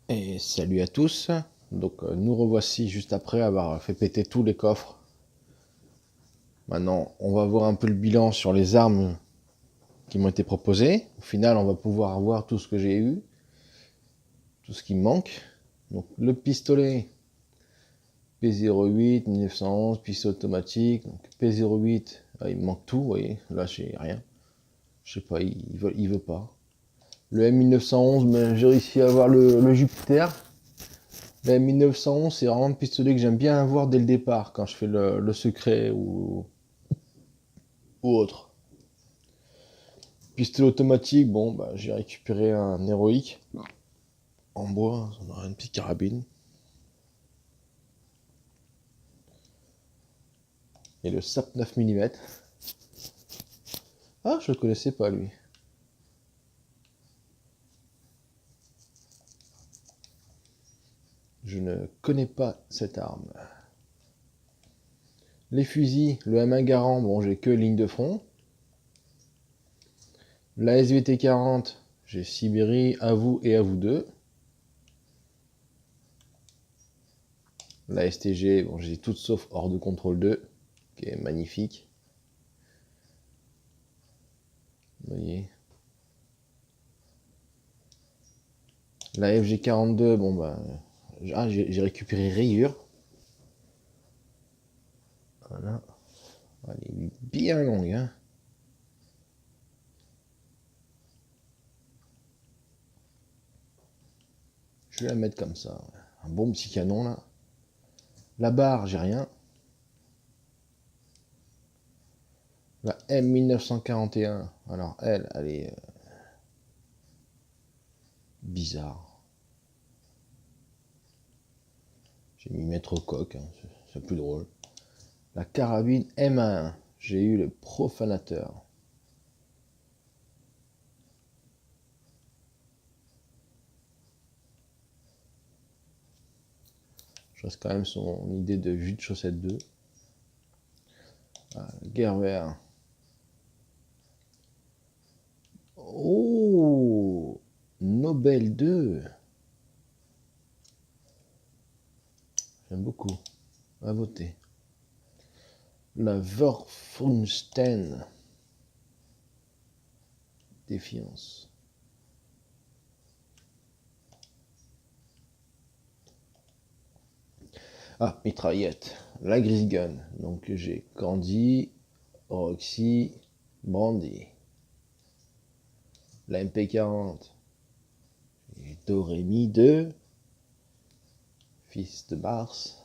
Et salut à tous. Donc nous revoici juste après avoir fait péter tous les coffres. Maintenant, on va voir un peu le bilan sur les armes qui m'ont été proposées. Au final, on va pouvoir avoir tout ce que j'ai eu, tout ce qui me manque. Donc le pistolet P08 1911, pistolet automatique. Donc P08, il me manque tout, vous voyez. Là, j'ai rien. Je sais pas, il veut pas. Le M1911, mais j'ai réussi à avoir le Jupiter. Le M1911, c'est vraiment un pistolet que j'aime bien avoir dès le départ, quand je fais le secret ou autre. Pistolet automatique, bon, bah, j'ai récupéré un héroïque en bois, on aura une petite carabine. Et le SAP 9 mm. Ah, je le connaissais pas lui. Je ne connais pas cette arme. Les fusils, le M1 Garand, bon, j'ai que ligne de front. La SVT 40, j'ai Sibérie, à vous et à vous deux. La STG, bon, j'ai toutes sauf hors de contrôle 2, qui est magnifique. Vous voyez. La FG42, bon bah, j'ai récupéré rayure. Voilà. Elle est bien longue, hein. Je vais la mettre comme ça. Un bon petit canon là. La barre, j'ai rien. La M1941. Alors elle est bizarre. J'ai mis maître coq, hein. C'est plus drôle. La carabine M1. J'ai eu le profanateur. Je reste quand même son idée de jus de chaussette 2. Ah, Gerber. Oh, Nobel 2. J'aime beaucoup. À voter. La Verfunstein. Défiance. Ah, mitraillette. La Gris Gun. Donc j'ai Candy, Roxy, Brandy. La MP40. J'ai Dorémy 2. Fils de Mars.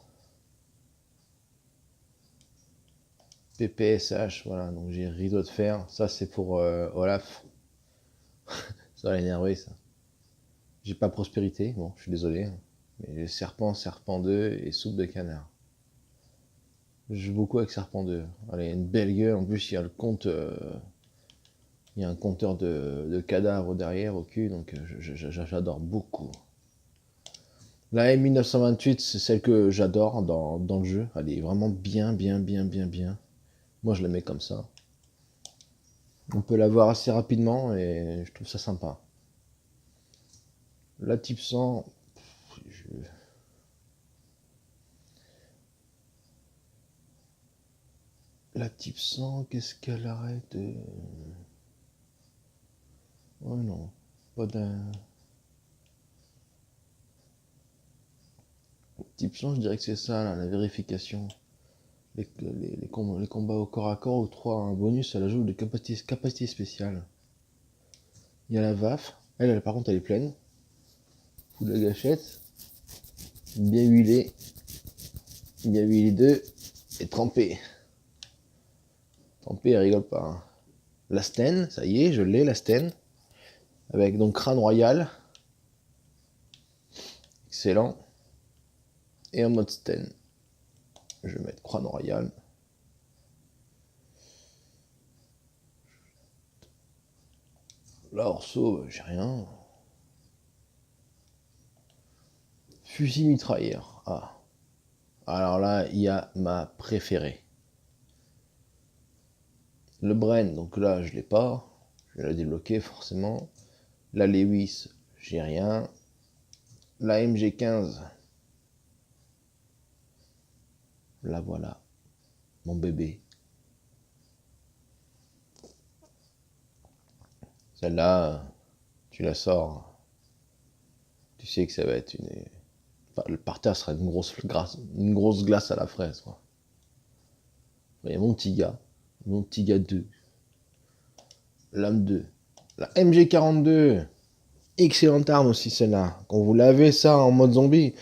PPSH, voilà, donc j'ai rideau de fer. Ça c'est pour Olaf. Ça va l'énerver ça. J'ai pas prospérité, bon, je suis désolé. Mais j'ai serpent, serpent 2 et soupe de canard. Je joue beaucoup avec serpent 2. Allez, une belle gueule, en plus il y a le compte. Il y a un compteur de cadavres derrière au cul, donc j'adore beaucoup. La M1928, c'est celle que j'adore dans le jeu. Elle est vraiment bien, bien, bien, bien, bien. Moi, je la mets comme ça. On peut la voir assez rapidement et je trouve ça sympa. La type 100, je... La type 100, qu'est-ce qu'elle arrête Oh non, pas d'un... Type 100, je dirais que c'est ça, là, la vérification. Les combats au corps à corps octroient un bonus à l'ajout de capacités spéciales. Il y a la VAF. Par contre, elle est pleine. Fou de la gâchette. Bien huilée. Bien huilée 2. Et trempée. Trempée, elle rigole pas, hein. La Sten, ça y est, je l'ai, la Sten. Avec donc crâne royal. Excellent. Et en mode Sten. Je vais mettre crâne royal. Là, Orso, j'ai rien. Fusil mitrailleur. Ah. Alors là, il y a ma préférée. Le Bren, donc là, je l'ai pas. Je vais la débloquer forcément. La Lewis, j'ai rien. La MG15. La voilà, mon bébé. Celle-là, tu la sors. Tu sais que ça va être une... Enfin, le parterre sera une grosse glace à la fraise, quoi. Il y a mon petit gars 2, l'âme 2, la MG42, excellente arme aussi celle-là. Quand vous l'avez ça en mode zombie, vous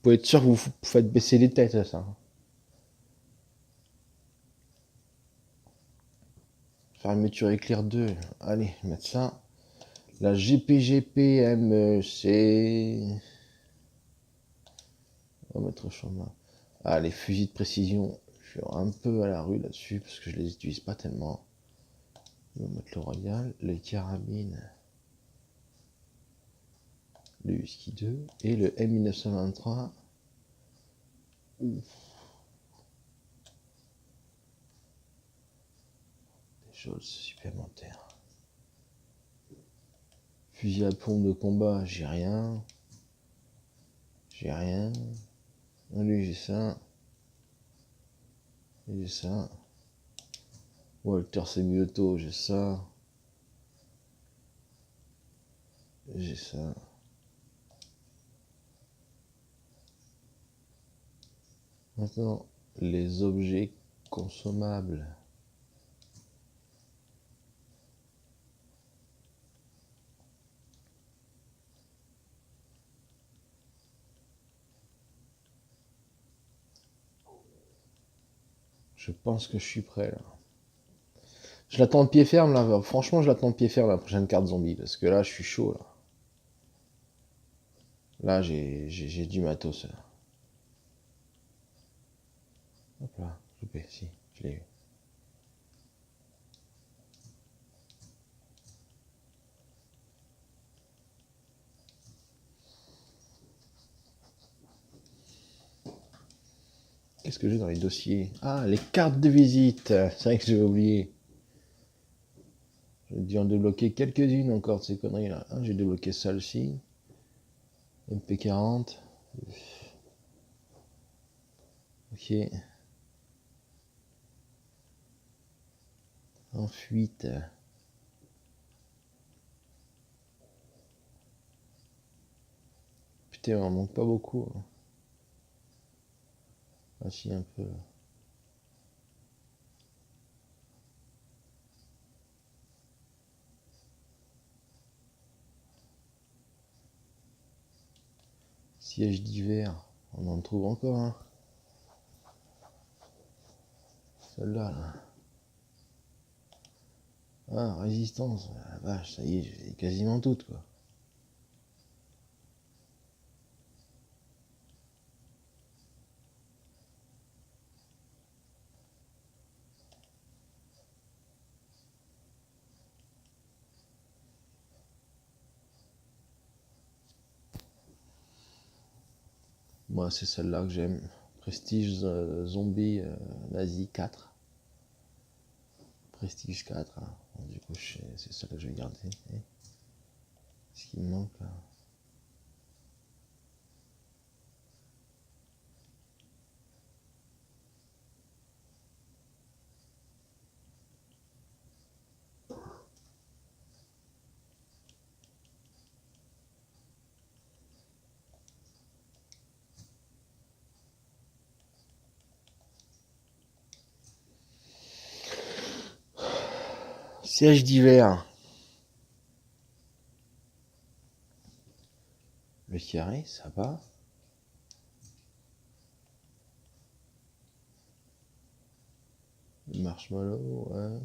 pouvez être sûr que vous faites baisser les têtes à ça. Fermeture éclair 2, allez, mettre ça. La GPGP-MC, on va mettre au chemin. Ah, les fusils de précision, je suis un peu à la rue là-dessus parce que je les utilise pas tellement. On va mettre le Royal, les carabines, le Husky 2 et le M1923. Ouf. Des choses supplémentaires. Fusil à pompe de combat, j'ai rien. J'ai rien. Lui, j'ai ça. J'ai ça. Walter semi-auto, j'ai ça. J'ai ça. Maintenant, les objets consommables. Je pense que je suis prêt là. Je l'attends de pied ferme là. Franchement, je l'attends de pied ferme la prochaine carte zombie parce que là, je suis chaud là. Là, j'ai du matos là. Hop là, loupé, si, je l'ai eu. Qu'est-ce que j'ai dans les dossiers? Ah, les cartes de visite. C'est vrai que j'ai oublié. J'ai dû en débloquer quelques-unes encore de ces conneries là. Ah, j'ai débloqué celle-ci. MP40. Ok. En fuite. Putain, il m'en manque pas beaucoup. Ah si, un peu. Siège d'hiver. On en trouve encore, hein. Celle-là, là. Ah, résistance. La vache, ça y est, j'ai quasiment toutes, quoi. Moi, c'est celle-là que j'aime. Prestige Zombie Nazi 4. Prestige 4. Hein. Bon, du coup, c'est celle que je vais garder. Ce qui me manque là. Siège d'hiver. Le carré, ça va. Le marshmallow, ouais.